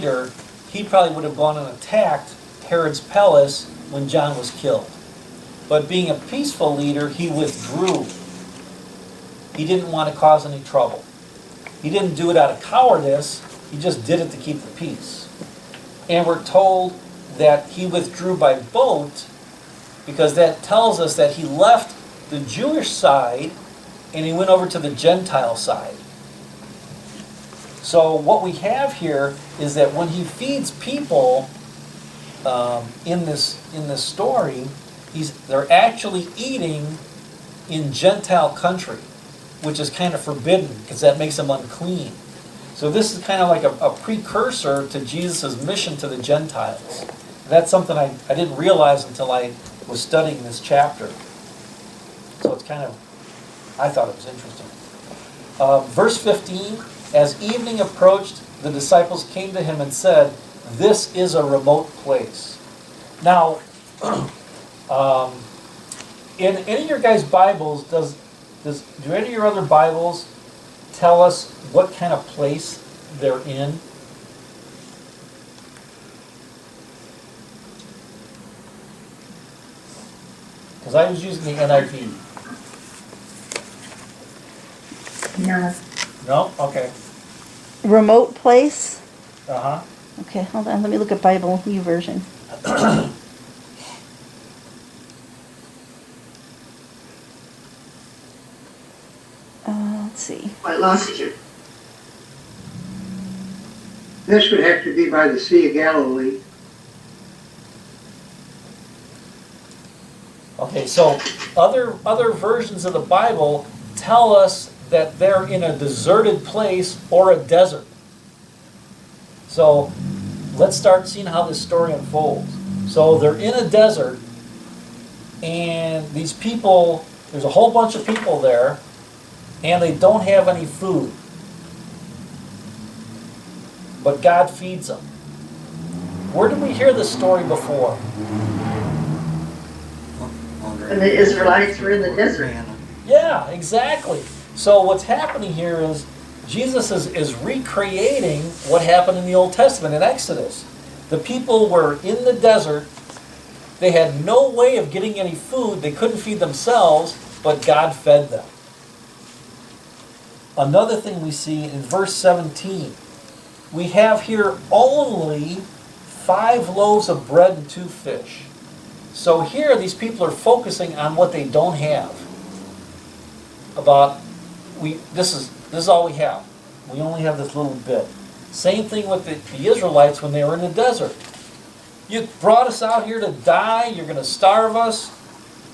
leader, he probably would have gone and attacked Herod's palace when John was killed. But being a peaceful leader, he withdrew. He didn't want to cause any trouble. He didn't do it out of cowardice, he just did it to keep the peace. And we're told that he withdrew by boat because that tells us that he left the Jewish side and he went over to the Gentile side. So what we have here is that when he feeds people in this story, they're actually eating in Gentile country, which is kind of forbidden because that makes them unclean. So this is kind of like a precursor to Jesus' mission to the Gentiles. That's something I didn't realize until I was studying this chapter. So it's kind of, I thought it was interesting. Verse 15, as evening approached, the disciples came to him and said, "This is a remote place." Now, in any of your guys' Bibles, do any of your other Bibles tell us what kind of place they're in? Because I was using the NIV. No. No? Okay. Remote place? Uh-huh. Okay, hold on. Let me look at Bible U version. Let's see. I lost you. This would have to be by the Sea of Galilee. Okay, so other versions of the Bible tell us that they're in a deserted place or a desert. So let's start seeing how this story unfolds. So they're in a desert, and these people, there's a whole bunch of people there, and they don't have any food. But God feeds them. Where did we hear this story before? And the Israelites were in the desert. Yeah, exactly. So what's happening here is Jesus is recreating what happened in the Old Testament in Exodus. The people were in the desert. They had no way of getting any food. They couldn't feed themselves, but God fed them. Another thing we see in verse 17, we have here only 5 loaves of bread and 2 fish. So here these people are focusing on what they don't have. This is all we have. We only have this little bit. Same thing with the Israelites when they were in the desert. You brought us out here to die, you're going to starve us,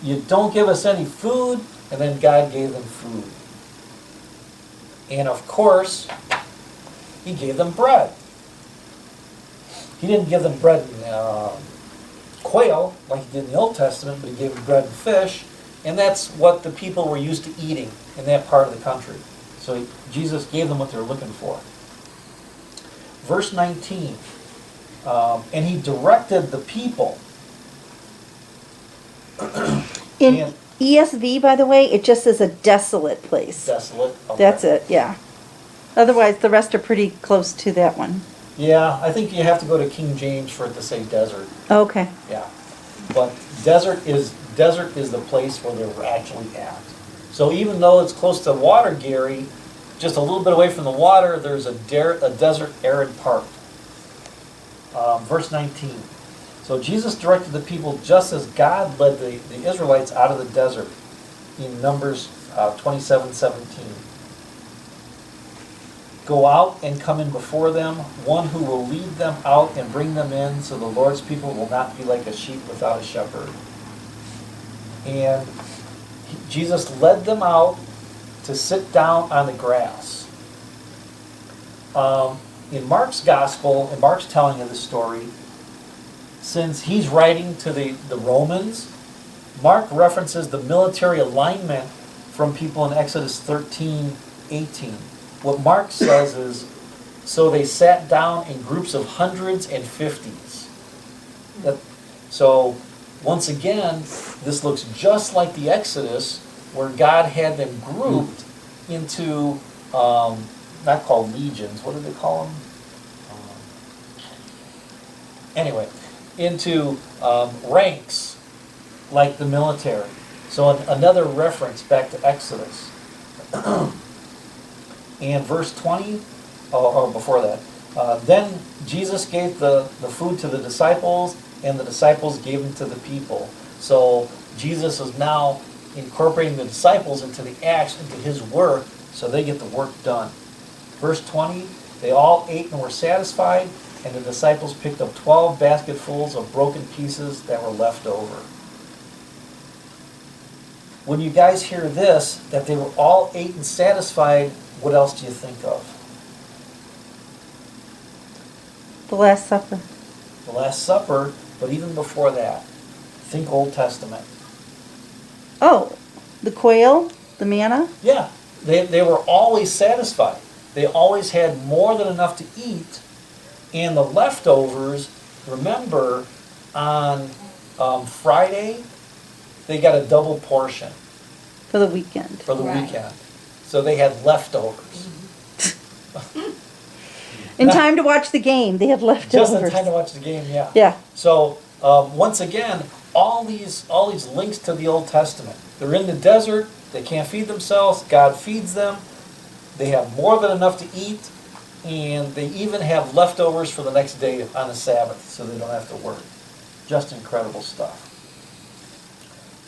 you don't give us any food, and then God gave them food. And of course, he gave them bread. He didn't give them bread and quail like he did in the Old Testament, but he gave them bread and fish, and that's what the people were used to eating in that part of the country. So Jesus gave them what they were looking for. Verse 19, and he directed the people. In ESV, by the way, it just says a desolate place. Desolate. Okay. That's it, yeah. Otherwise, the rest are pretty close to that one. Yeah, I think you have to go to King James for it to say desert. Okay. Yeah, but desert is the place where they were actually at. So even though it's close to water, Gary, just a little bit away from the water, there's a desert arid part. Verse 19. So Jesus directed the people just as God led the Israelites out of the desert in Numbers 27:17. Go out and come in before them, one who will lead them out and bring them in, so the Lord's people will not be like a sheep without a shepherd. And Jesus led them out to sit down on the grass. In Mark's gospel, in Mark's telling of the story, since he's writing to the Romans, Mark references the military alignment from people in Exodus 13:18. What Mark says is, so they sat down in groups of hundreds and fifties. So, once again, this looks just like the Exodus, where God had them grouped into, not called legions, what do they call them? Anyway, into ranks like the military. So another reference back to Exodus. And verse 20, or before that, then Jesus gave the food to the disciples, and the disciples gave it to the people. So Jesus is now incorporating the disciples into the acts, into his work, so they get the work done. Verse 20, they all ate and were satisfied, and the disciples picked up 12 basketfuls of broken pieces that were left over. When you guys hear this, that they were all ate and satisfied, what else do you think of? The Last Supper. The Last Supper, but even before that, think Old Testament. Oh, the quail, the manna. Yeah, they were always satisfied. They always had more than enough to eat, and the leftovers, remember, on Friday, they got a double portion For the weekend. for the Right. weekend. So they had leftovers. In time to watch the game, they had leftovers. Just in time to watch the game, yeah. Yeah. So once again, all these links to the Old Testament. They're in the desert. They can't feed themselves. God feeds them. They have more than enough to eat, and they even have leftovers for the next day on the Sabbath, so they don't have to work. Just incredible stuff.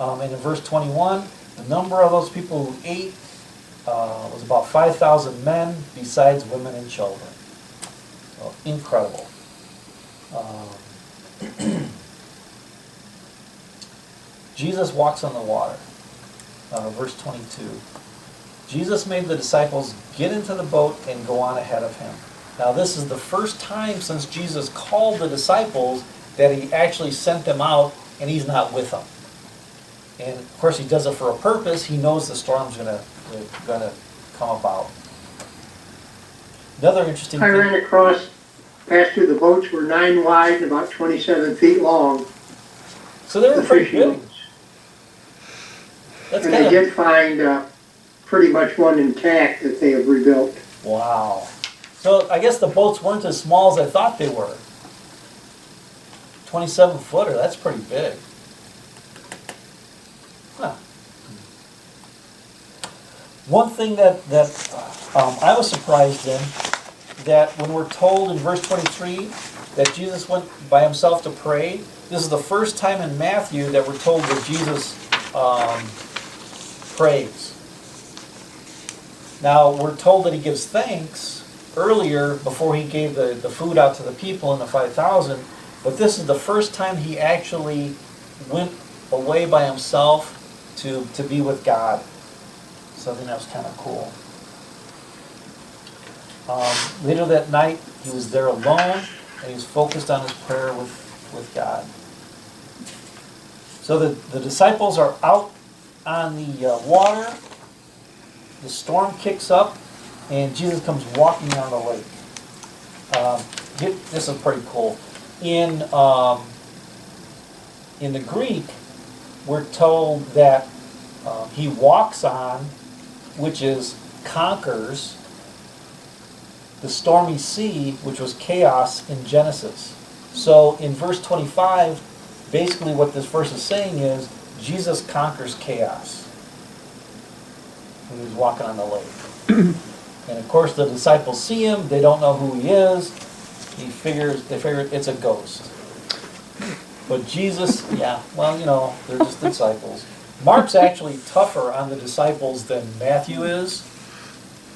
And in verse 21, the number of those people who ate was about 5,000 men, besides women and children. So, incredible. Jesus walks on the water. Verse 22. Jesus made the disciples get into the boat and go on ahead of him. Now this is the first time since Jesus called the disciples that he actually sent them out and he's not with them. And of course he does it for a purpose. He knows the storm's gonna come about. Another interesting I thing. ran across, passed through the boats were 9 wide and about 27 feet long. So they were The pretty fishing big. boats. That's And kind they of did find pretty much one intact that they have rebuilt. wow. So I guess the boats weren't as small as I thought they were. 27 footer, that's pretty big. Huh. One thing that I was surprised in, that when we're told in verse 23 that Jesus went by himself to pray, this is the first time in Matthew that we're told that Jesus prays. Now, we're told that he gives thanks earlier before he gave the food out to the people in the 5,000, but this is the first time he actually went away by himself to be with God. So I think that was kind of cool. Later that night, he was there alone, and he was focused on his prayer with God. So the disciples are out on the water. The storm kicks up, and Jesus comes walking down the lake. This is pretty cool. In the Greek, we're told that he walks on, which is conquers, the stormy sea, which was chaos in Genesis. So in verse 25, basically what this verse is saying is Jesus conquers chaos when he's walking on the lake. And of course the disciples see him, they don't know who he is. They figure it's a ghost. But Jesus, yeah, well, you know, they're just disciples. Mark's actually tougher on the disciples than Matthew is.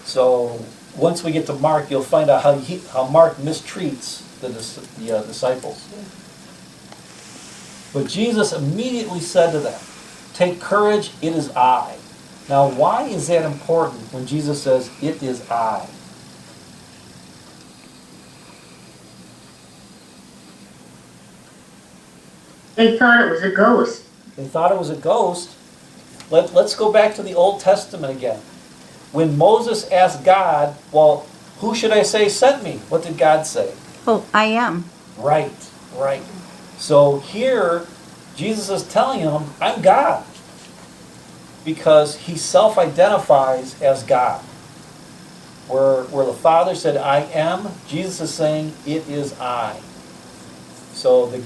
So once we get to Mark, you'll find out how Mark mistreats the disciples. But Jesus immediately said to them, "Take courage, it is I." Now, why is that important when Jesus says, "It is I"? They thought it was a ghost. They thought it was a ghost. Let's go back to the Old Testament again. When Moses asked God, well, who should I say sent me? What did God say? Oh, I am. Right. So here, Jesus is telling him, I'm God. Because he self-identifies as God. Where the Father said, I am, Jesus is saying, it is I. So the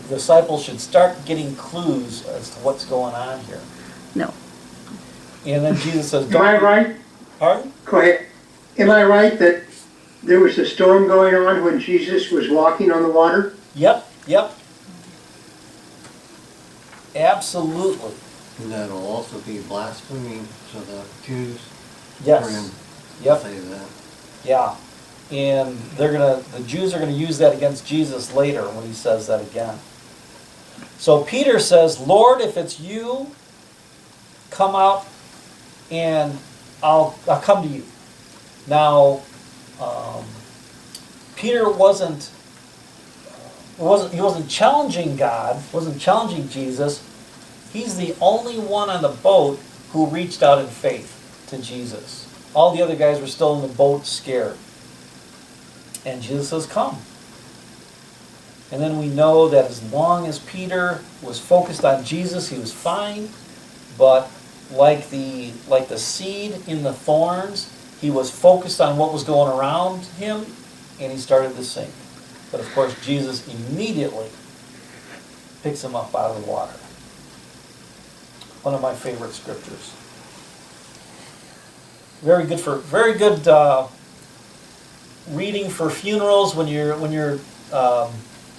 disciples should start getting clues as to what's going on here. No. And then Jesus says, Am I right? Pardon? Go ahead. Am I right that there was a storm going on when Jesus was walking on the water? Yep. Absolutely. And that'll also be blasphemy to the Jews. For Yes. him Yep. to say that. Yeah. And the Jews are gonna use that against Jesus later when he says that again. So Peter says, Lord, if it's you, come out and I'll come to you. Now, Peter wasn't challenging God, wasn't challenging Jesus. He's the only one on the boat who reached out in faith to Jesus. All the other guys were still in the boat scared. And Jesus says, come. And then we know that as long as Peter was focused on Jesus, he was fine. But like the seed in the thorns, he was focused on what was going around him, and he started to sink. But of course, Jesus immediately picks him up out of the water. One of my favorite scriptures. Very good reading for funerals when you're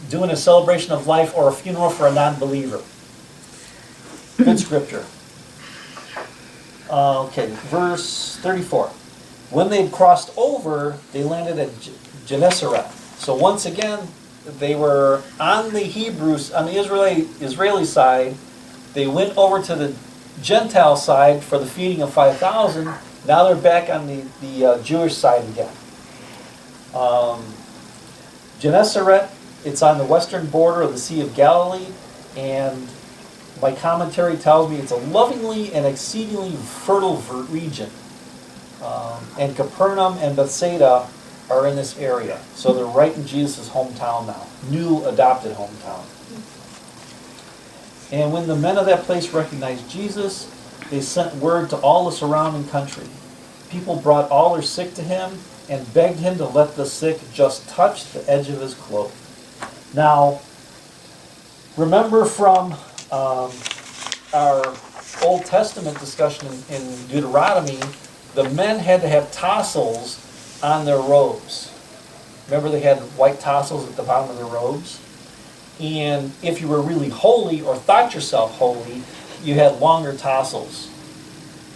doing a celebration of life or a funeral for a non-believer. Good scripture. Okay, verse 34. When they'd crossed over, they landed at Gennesaret. So once again, they were on the Israeli side. They went over to the Gentile side for the feeding of 5,000. Now they're back on the Jewish side again. Gennesaret, it's on the western border of the Sea of Galilee, and my commentary tells me it's a lovingly and exceedingly fertile region. And Capernaum and Bethsaida are in this area. So they're right in Jesus' hometown now, new adopted hometown. And when the men of that place recognized Jesus, they sent word to all the surrounding country. People brought all their sick to him and begged him to let the sick just touch the edge of his cloak. Now, remember from our Old Testament discussion in Deuteronomy, the men had to have tassels on their robes. Remember they had white tassels at the bottom of their robes? And if you were really holy or thought yourself holy, you had longer tassels.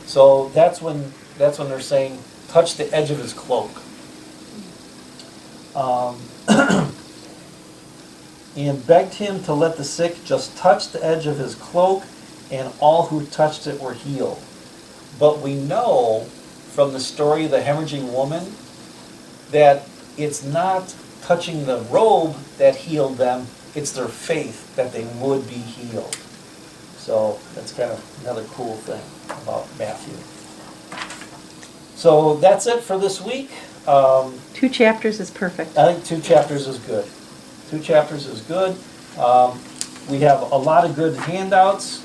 So that's when they're saying, touch the edge of his cloak. And begged him to let the sick just touch the edge of his cloak, and all who touched it were healed. But we know from the story of the hemorrhaging woman that it's not touching the robe that healed them, it's their faith that they would be healed. So that's kind of another cool thing about Matthew. So that's it for this week. 2 chapters is perfect. I think 2 chapters is good. 2 chapters is good. We have a lot of good handouts.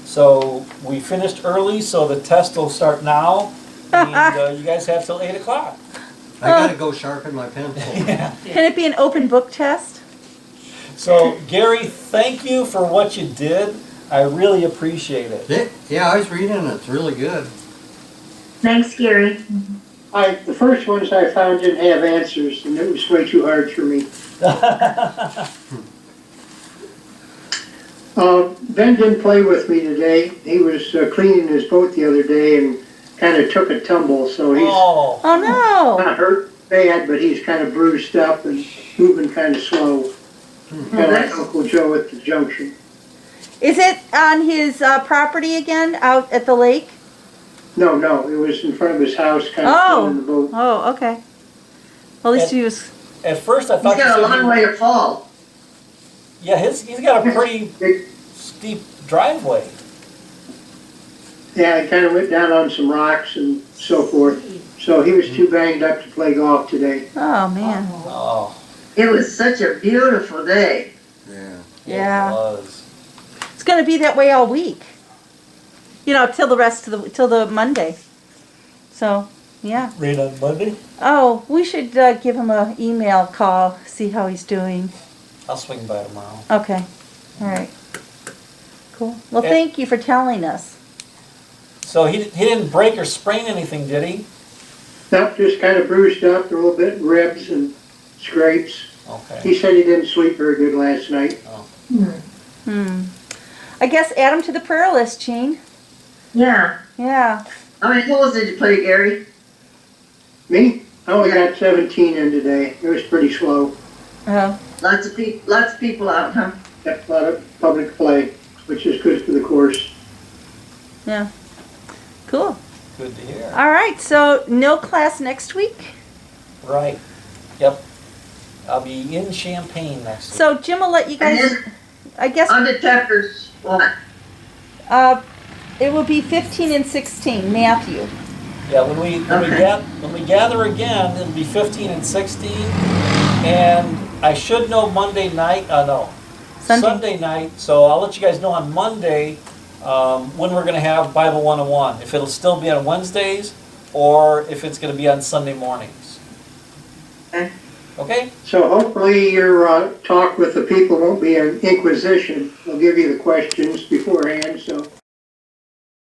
So we finished early, so the test will start now. And you guys have till 8 o'clock. I gotta go sharpen my pencil. Yeah. Can it be an open book test? So Gary, thank you for what you did. I really appreciate it. Yeah, I was reading it. It's really good. Thanks, Gary. The first ones I found didn't have answers, and it was way too hard for me. Ben didn't play with me today. He was cleaning his boat the other day and kind of took a tumble, so he's Oh, Oh no! not hurt bad, but he's kind of bruised up and moving kind of slow. Kind of like Uncle Joe at the junction. Is it on his property again, out at the lake? No, it was in front of his house, kind of filling the boat. Oh, okay. Well, at least he was. at first I He's thought you got a said long way to fall. yeah, he's got a pretty steep driveway. Yeah, he kind of went down on some rocks and so forth. So he was too banged up to play golf today. Oh man. Oh, It was such a beautiful day. Yeah. Yeah. It was. It's going to be that way all week. You know, till the Monday. So Yeah. Rain on Monday? Oh, we should give him a email call, see how he's doing. I'll swing by tomorrow. Okay, all right. Cool. Well, Okay. thank you for telling us. So he didn't break or sprain anything, did he? Nope, just kind of bruised up a little bit, ribs and scrapes. Okay. He said he didn't sleep very good last night. I guess add him to the prayer list, Jean. Yeah. Yeah. How many holes did you play, Gary? Me? I only got 17 in today. It was pretty slow. Oh, Lots of people out, huh? Got a lot of public play, which is good for the course. yeah. Cool. Good to hear. All right, so no class next week? Right. Yep. I'll be in Champaign next week. So Jim will let you guys, And then I guess, undetectors, what? it will be 15 and 16, Matthew. Yeah, when we gather again, it'll be 15 and 16, and I should know Monday night. No, Sunday night. So I'll let you guys know on Monday when we're going to have Bible 101. If it'll still be on Wednesdays, or if it's going to be on Sunday mornings. Okay. Okay. So hopefully your talk with the people won't be an inquisition. They'll give you the questions beforehand, so